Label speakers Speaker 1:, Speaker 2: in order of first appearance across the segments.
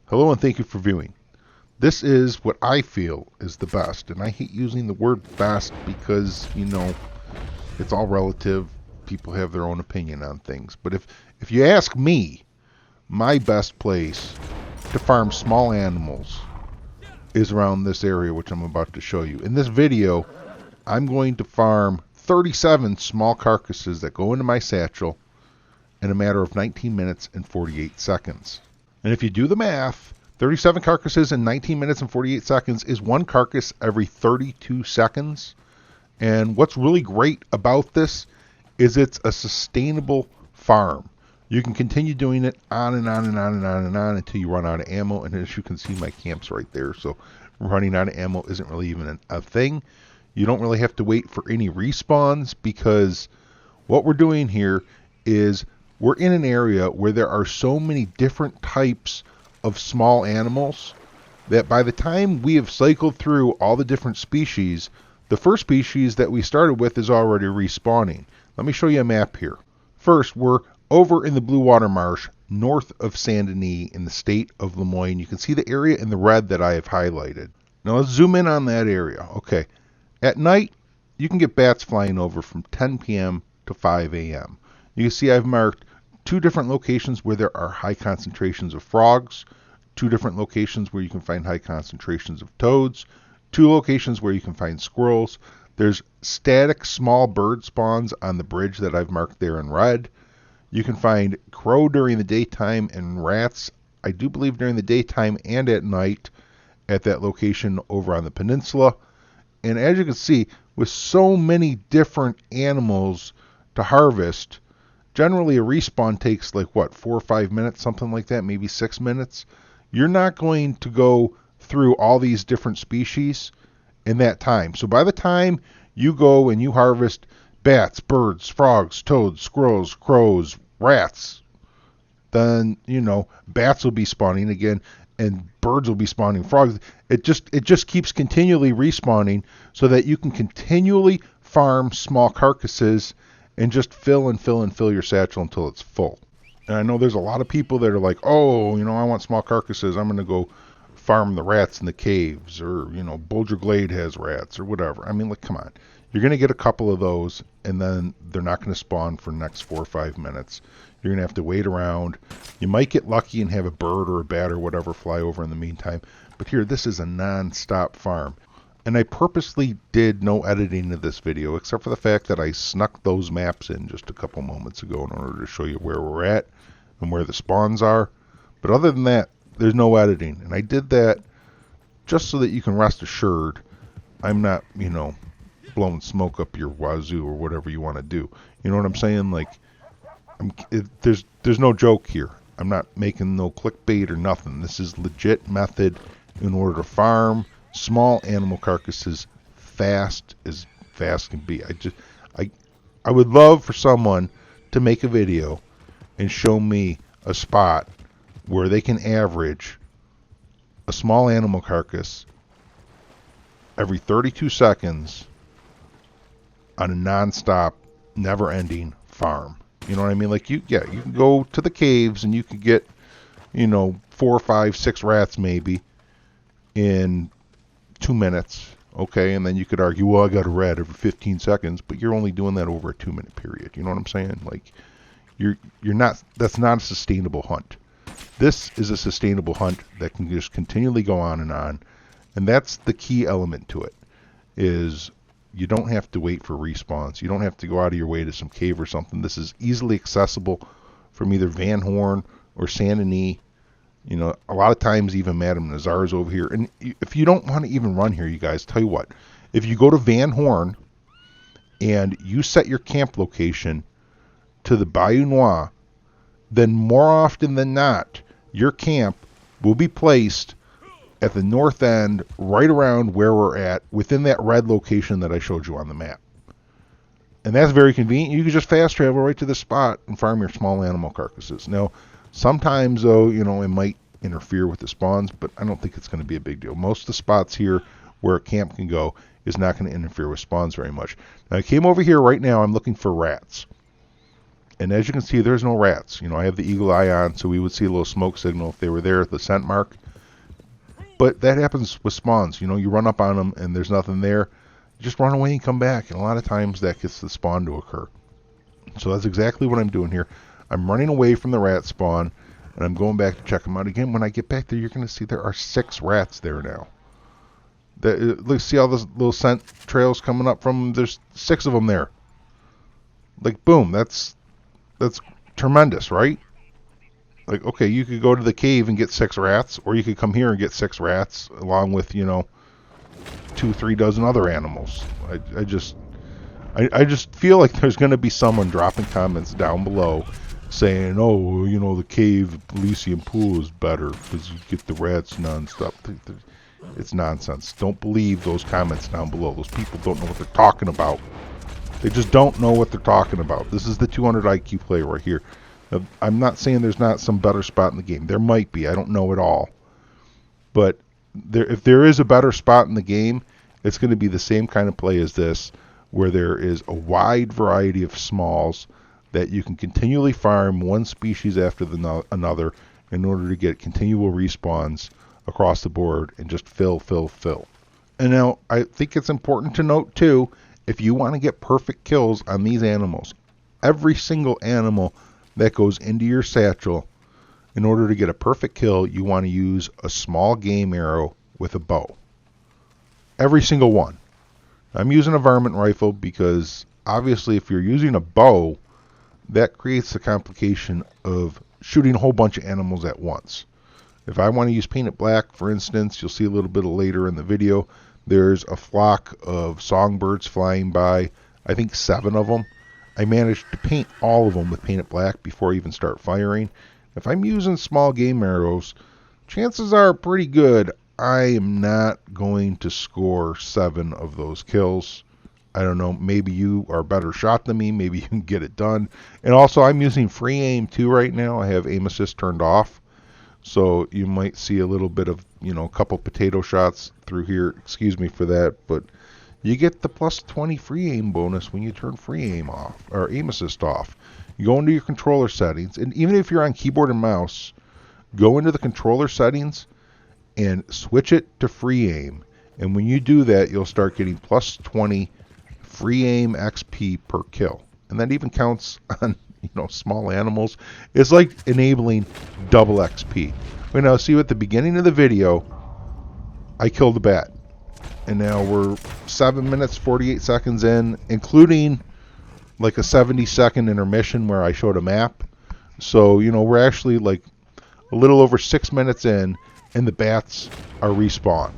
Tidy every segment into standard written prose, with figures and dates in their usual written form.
Speaker 1: Hello and thank you for viewing. This is what I feel is the best, and I hate using the word best because, it's all relative. People have their own opinion on things. But if you ask me, my best place to farm small animals is around this area, which I'm about to show you. In this video, I'm going to farm 37 small carcasses that go into my satchel in a matter of 19 minutes and 48 seconds. And if you do the math, 37 carcasses in 19 minutes and 48 seconds is one carcass every 32 seconds. And what's really great about this is it's a sustainable farm. You can continue doing it on and on and on and on and on until you run out of ammo. And as you can see, my camp's right there. So running out of ammo isn't really even a thing. You don't really have to wait for any respawns because what we're doing here is we're in an area where there are so many different types of small animals that by the time we have cycled through all the different species, the first species that we started with is already respawning. Let me show you a map here. First, we're over in the Blue Water Marsh, north of Saint Denis in the state of Lemoyne. You can see the area in the red that I have highlighted. Now let's zoom in on that area. Okay, at night, you can get bats flying over from 10 p.m. to 5 a.m. You can see I've marked two different locations where there are high concentrations of frogs, two different locations where you can find high concentrations of toads, two locations where you can find squirrels. There's static small bird spawns on the bridge that I've marked there in red. You can find crow during the daytime and rats, I do believe during the daytime and at night at that location over on the peninsula. And as you can see, with so many different animals to harvest, generally a respawn takes like 4 or 5 minutes, something like that, maybe 6 minutes. You're not going to go through all these different species in that time. So by the time you go and you harvest bats, birds, frogs, toads, squirrels, crows, rats, then bats will be spawning again and birds will be spawning frogs. It just keeps continually respawning so that you can continually farm small carcasses and just fill and fill and fill your satchel until it's full. And I know there's a lot of people that are like, oh, I want small carcasses. I'm going to go farm the rats in the caves, or, Bulger Glade has rats or whatever. I mean, like, come on. You're going to get a couple of those, and then they're not going to spawn for the next 4 or 5 minutes. You're going to have to wait around. You might get lucky and have a bird or a bat or whatever fly over in the meantime. But here, this is a non-stop farm. And I purposely did no editing of this video, except for the fact that I snuck those maps in just a couple moments ago in order to show you where we're at and where the spawns are. But other than that, there's no editing. And I did that just so that you can rest assured I'm not, blowing smoke up your wazoo or whatever you want to do. You know what I'm saying? Like, there's no joke here. I'm not making no clickbait or nothing. This is legit method in order to farm small animal carcasses fast as fast can be. I would love for someone to make a video and show me a spot where they can average a small animal carcass every 32 seconds on a non-stop, never-ending farm. You know what I mean? Like, you can go to the caves and you can get, 4, 5, 6 rats maybe in 2 minutes, okay? And then you could argue, well, I got a rat every 15 seconds, but you're only doing that over a 2-minute period. You know what I'm saying? Like, you're not. That's not a sustainable hunt. This is a sustainable hunt that can just continually go on, and that's the key element to it. Is you don't have to wait for respawns. You don't have to go out of your way to some cave or something. This is easily accessible from either Van Horn or Saint Denis. A lot of times even Madame Nazar's over here. And if you don't want to even run here, you guys, tell you what. If you go to Van Horn and you set your camp location to the Bayou Noir, then more often than not, your camp will be placed at the north end, right around where we're at, within that red location that I showed you on the map. And that's very convenient. You can just fast travel right to the spot and farm your small animal carcasses. Now, sometimes, though, it might interfere with the spawns, but I don't think it's going to be a big deal. Most of the spots here where a camp can go is not going to interfere with spawns very much. Now, I came over here right now. I'm looking for rats. And as you can see, there's no rats. You know, I have the eagle eye on, so we would see a little smoke signal if they were there at the scent mark. But that happens with spawns. You know, you run up on them and there's nothing there. You just run away and come back. And a lot of times that gets the spawn to occur. So that's exactly what I'm doing here. I'm running away from the rat spawn, and I'm going back to check them out again. When I get back there, you're going to see there are 6 rats there now. Let's see all those little scent trails coming up from them. There's 6 of them there. Like, boom, that's tremendous, right? Like, okay, you could go to the cave and get 6 rats, or you could come here and get 6 rats, along with, you know, 2-3 dozen other animals. I just feel like there's going to be someone dropping comments down below saying, oh, you know, the cave Elysium pool is better because you get the rats non-stop. It's nonsense. Don't believe those comments down below. Those people don't know what they're talking about. They just don't know what they're talking about. This is the 200 IQ player right here. Now, I'm not saying there's not some better spot in the game. There might be. I don't know at all. But if there is a better spot in the game, it's going to be the same kind of play as this, where there is a wide variety of smalls that you can continually farm one species after another in order to get continual respawns across the board and just fill. And now, I think it's important to note too, if you want to get perfect kills on these animals, every single animal that goes into your satchel, in order to get a perfect kill, you want to use a small game arrow with a bow. Every single one. I'm using a varmint rifle because obviously if you're using a bow, that creates the complication of shooting a whole bunch of animals at once. If I want to use painted black, for instance, you'll see a little bit later in the video, there's a flock of songbirds flying by, I think 7 of them. I managed to paint all of them with painted black before I even start firing. If I'm using small game arrows, chances are pretty good I am not going to score 7 of those kills. I don't know, maybe you are a better shot than me, maybe you can get it done. And also, I'm using free aim too right now. I have aim assist turned off. So you might see a little bit of, you know, a couple potato shots through here. Excuse me for that, but you get the plus 20 free aim bonus when you turn free aim off, or aim assist off. You go into your controller settings, and even if you're on keyboard and mouse, go into the controller settings and switch it to free aim. And when you do that, you'll start getting plus 20 free aim XP per kill. And that even counts on, you know, small animals. It's like enabling double XP. We now see at the beginning of the video, I killed a bat. And now we're 7 minutes, 48 seconds in, including like a 70-second intermission where I showed a map. So, you know, we're actually like a little over 6 minutes in, and the bats are respawned.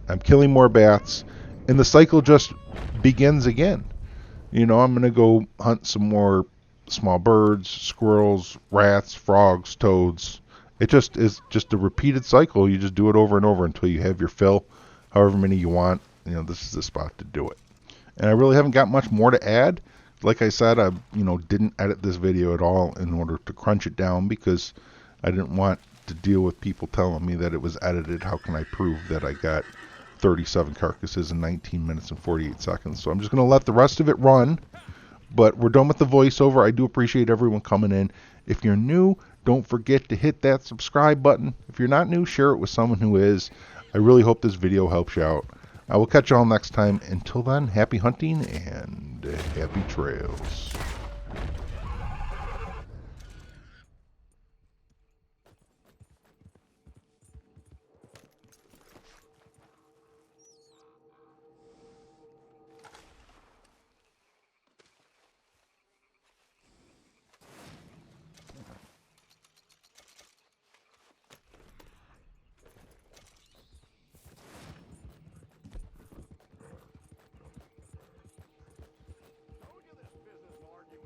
Speaker 1: I'm killing more bats, and the cycle just begins again. You know, I'm going to go hunt some more small birds, squirrels, rats, frogs, toads. It just is just a repeated cycle. You just do it over and over until you have your fill, however many you want. You know, this is the spot to do it. And I really haven't got much more to add. Like I said, I didn't edit this video at all in order to crunch it down because I didn't want to deal with people telling me that it was edited. How can I prove that I got 37 carcasses in 19 minutes and 48 seconds? So I'm just going to let the rest of it run. But we're done with the voiceover. I do appreciate everyone coming in. If you're new, don't forget to hit that subscribe button. If you're not new, share it with someone who is. I really hope this video helps you out. I will catch you all next time. Until then, happy hunting and happy trails. Told you this business will argue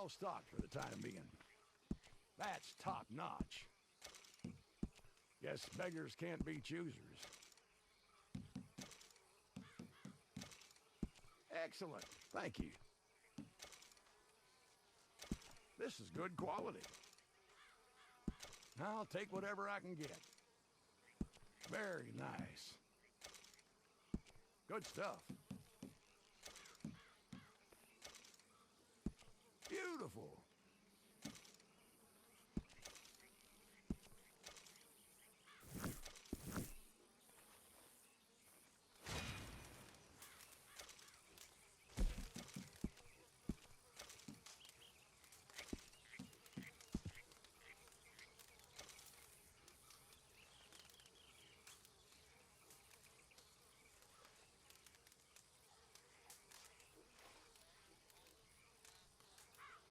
Speaker 2: well stocked for the time being. That's top notch. Guess beggars can't be choosers. Excellent, thank you. This is good quality. I'll take whatever I can get. Very nice. Good stuff. Beautiful.